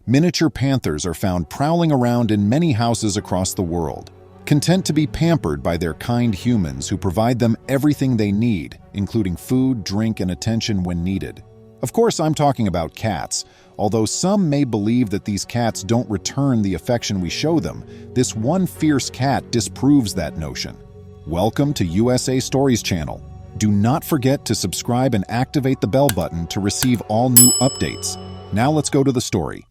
Miniature panthers are found prowling around in many houses across the world, content to be pampered by their kind humans who provide them everything they need, including food, drink, and attention when needed. Of course, I'm talking about cats. Although some may believe that these cats don't return the affection we show them, this one fierce cat disproves that notion. Welcome to USA Stories channel. Do not forget to subscribe and activate the bell button to receive all new updates. Now let's go to the story.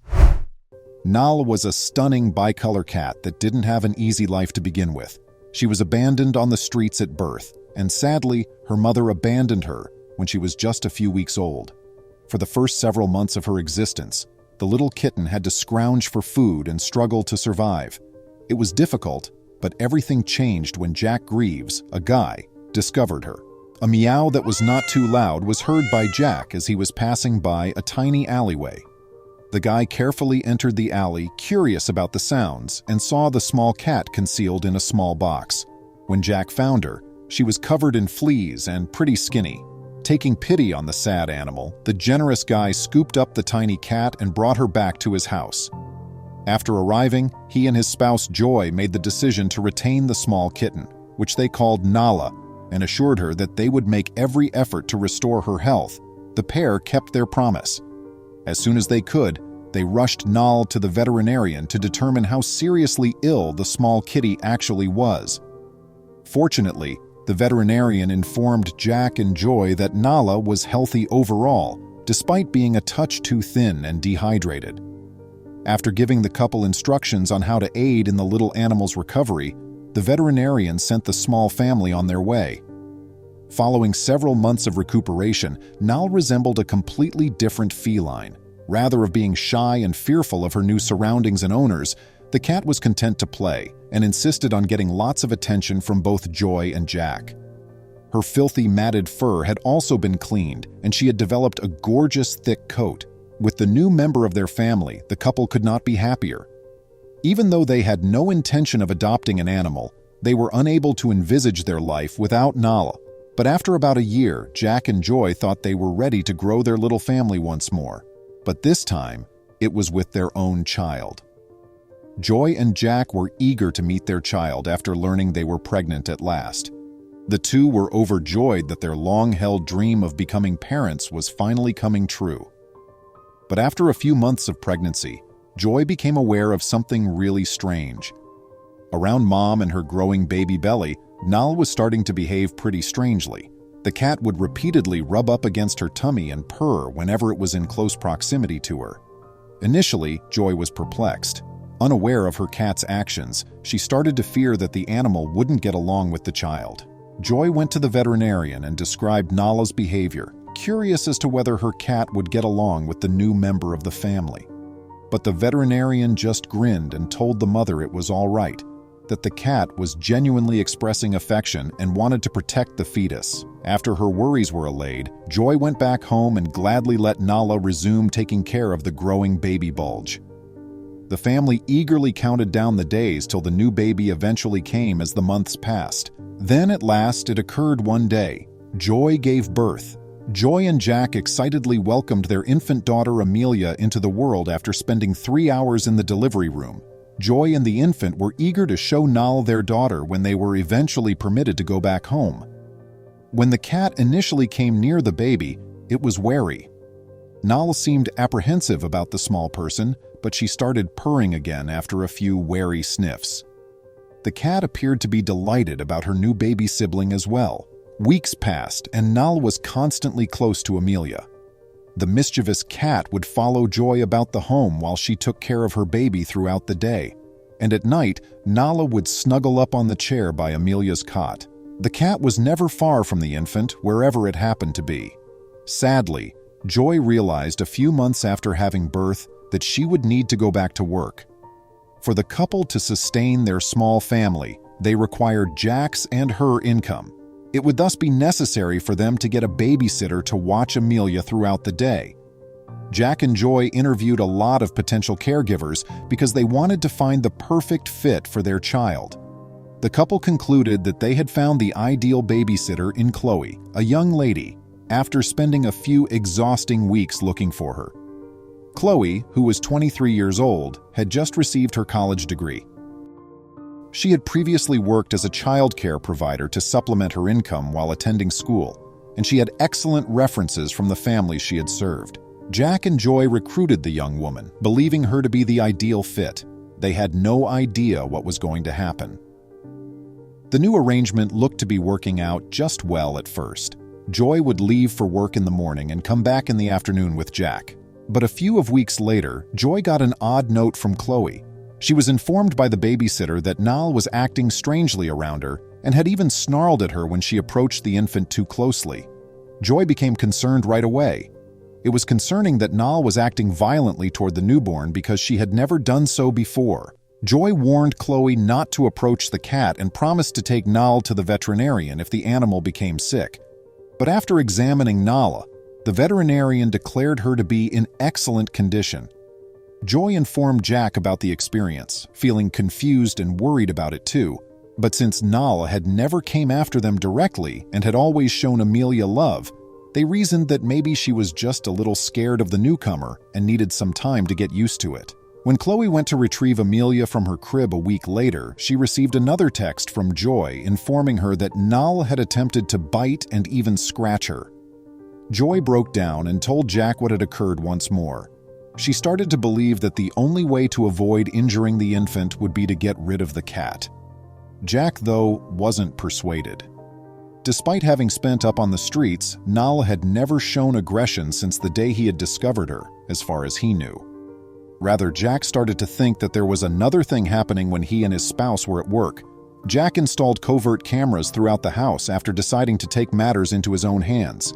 Nala was a stunning bicolor cat that didn't have an easy life to begin with. She was abandoned on the streets at birth, and sadly, her mother abandoned her when she was just a few weeks old. For the first several months of her existence, the little kitten had to scrounge for food and struggle to survive. It was difficult, but everything changed when Jack Greaves, a guy, discovered her. A meow that was not too loud was heard by Jack as he was passing by a tiny alleyway. The guy carefully entered the alley, curious about the sounds, and saw the small cat concealed in a small box. When Jack found her, she was covered in fleas and pretty skinny. Taking pity on the sad animal, the generous guy scooped up the tiny cat and brought her back to his house. After arriving, he and his spouse Joy made the decision to retain the small kitten, which they called Nala, and assured her that they would make every effort to restore her health. The pair kept their promise. As soon as they could, they rushed Nala to the veterinarian to determine how seriously ill the small kitty actually was. Fortunately, the veterinarian informed Jack and Joy that Nala was healthy overall, despite being a touch too thin and dehydrated. After giving the couple instructions on how to aid in the little animal's recovery, the veterinarian sent the small family on their way. Following several months of recuperation, Nala resembled a completely different feline. Rather of being shy and fearful of her new surroundings and owners, the cat was content to play and insisted on getting lots of attention from both Joy and Jack. Her filthy matted fur had also been cleaned, and she had developed a gorgeous thick coat. With the new member of their family, the couple could not be happier. Even though they had no intention of adopting an animal, they were unable to envisage their life without Nala. But after about a year, Jack and Joy thought they were ready to grow their little family once more. But this time, it was with their own child. Joy and Jack were eager to meet their child after learning they were pregnant at last. The two were overjoyed that their long-held dream of becoming parents was finally coming true. But after a few months of pregnancy, Joy became aware of something really strange. Around Mom and her growing baby belly, Nala was starting to behave pretty strangely. The cat would repeatedly rub up against her tummy and purr whenever it was in close proximity to her. Initially, Joy was perplexed. Unaware of her cat's actions, she started to fear that the animal wouldn't get along with the child. Joy went to the veterinarian and described Nala's behavior, curious as to whether her cat would get along with the new member of the family. But the veterinarian just grinned and told the mother it was all right, that the cat was genuinely expressing affection and wanted to protect the fetus. After her worries were allayed, Joy went back home and gladly let Nala resume taking care of the growing baby bulge. The family eagerly counted down the days till the new baby eventually came as the months passed. Then at last it occurred one day. Joy gave birth. Joy and Jack excitedly welcomed their infant daughter Amelia into the world after spending 3 hours in the delivery room. Joy and the infant were eager to show Nala their daughter when they were eventually permitted to go back home. When the cat initially came near the baby, it was wary. Nala seemed apprehensive about the small person, but she started purring again after a few wary sniffs. The cat appeared to be delighted about her new baby sibling as well. Weeks passed, and Nala was constantly close to Amelia. The mischievous cat would follow Joy about the home while she took care of her baby throughout the day. And at night, Nala would snuggle up on the chair by Amelia's cot. The cat was never far from the infant, wherever it happened to be. Sadly, Joy realized a few months after having birth that she would need to go back to work. For the couple to sustain their small family, they required Jack's and her income. It would thus be necessary for them to get a babysitter to watch Amelia throughout the day. Jack and Joy interviewed a lot of potential caregivers because they wanted to find the perfect fit for their child. The couple concluded that they had found the ideal babysitter in Chloe, a young lady, after spending a few exhausting weeks looking for her. Chloe, who was 23 years old, had just received her college degree. She had previously worked as a childcare provider to supplement her income while attending school, and she had excellent references from the families she had served. Jack and Joy recruited the young woman, believing her to be the ideal fit. They had no idea what was going to happen. The new arrangement looked to be working out just well at first. Joy would leave for work in the morning and come back in the afternoon with Jack. But a few weeks later, Joy got an odd note from Chloe. She was informed by the babysitter that Nal was acting strangely around her and had even snarled at her when she approached the infant too closely. Joy became concerned right away. It was concerning that Nal was acting violently toward the newborn because she had never done so before. Joy warned Chloe not to approach the cat and promised to take Nal to the veterinarian if the animal became sick. But after examining Nala, the veterinarian declared her to be in excellent condition. Joy informed Jack about the experience, feeling confused and worried about it too. But since Nala had never came after them directly and had always shown Amelia love, they reasoned that maybe she was just a little scared of the newcomer and needed some time to get used to it. When Chloe went to retrieve Amelia from her crib a week later, she received another text from Joy informing her that Nal had attempted to bite and even scratch her. Joy broke down and told Jack what had occurred once more. She started to believe that the only way to avoid injuring the infant would be to get rid of the cat. Jack, though, wasn't persuaded. Despite having spent up on the streets, Nal had never shown aggression since the day he had discovered her, as far as he knew. Rather, Jack started to think that there was another thing happening when he and his spouse were at work. Jack installed covert cameras throughout the house after deciding to take matters into his own hands.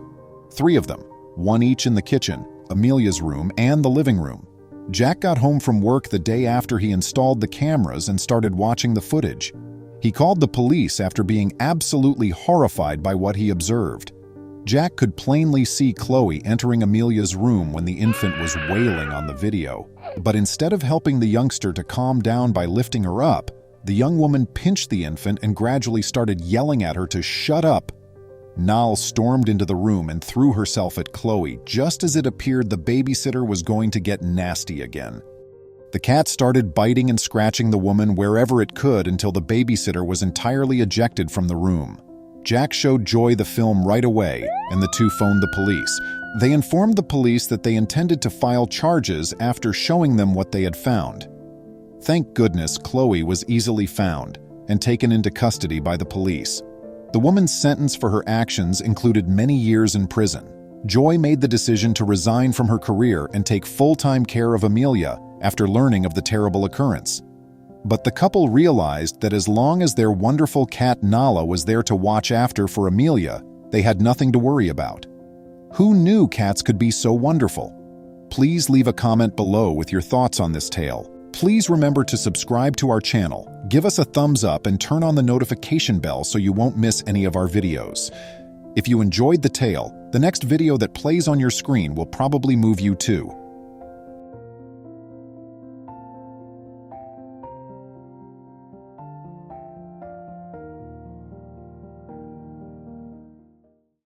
3 of them, one each in the kitchen, Amelia's room, and the living room. Jack got home from work the day after he installed the cameras and started watching the footage. He called the police after being absolutely horrified by what he observed. Jack could plainly see Chloe entering Amelia's room when the infant was wailing on the video. But instead of helping the youngster to calm down by lifting her up, the young woman pinched the infant and gradually started yelling at her to shut up. Nal stormed into the room and threw herself at Chloe just as it appeared the babysitter was going to get nasty again. The cat started biting and scratching the woman wherever it could until the babysitter was entirely ejected from the room. Jack showed Joy the film right away, and the two phoned the police. They informed the police that they intended to file charges after showing them what they had found. Thank goodness Chloe was easily found and taken into custody by the police. The woman's sentence for her actions included many years in prison. Joy made the decision to resign from her career and take full-time care of Amelia after learning of the terrible occurrence. But the couple realized that as long as their wonderful cat Nala was there to watch after for Amelia, they had nothing to worry about. Who knew cats could be so wonderful? Please leave a comment below with your thoughts on this tale. Please remember to subscribe to our channel, give us a thumbs up, and turn on the notification bell so you won't miss any of our videos. If you enjoyed the tale, the next video that plays on your screen will probably move you too.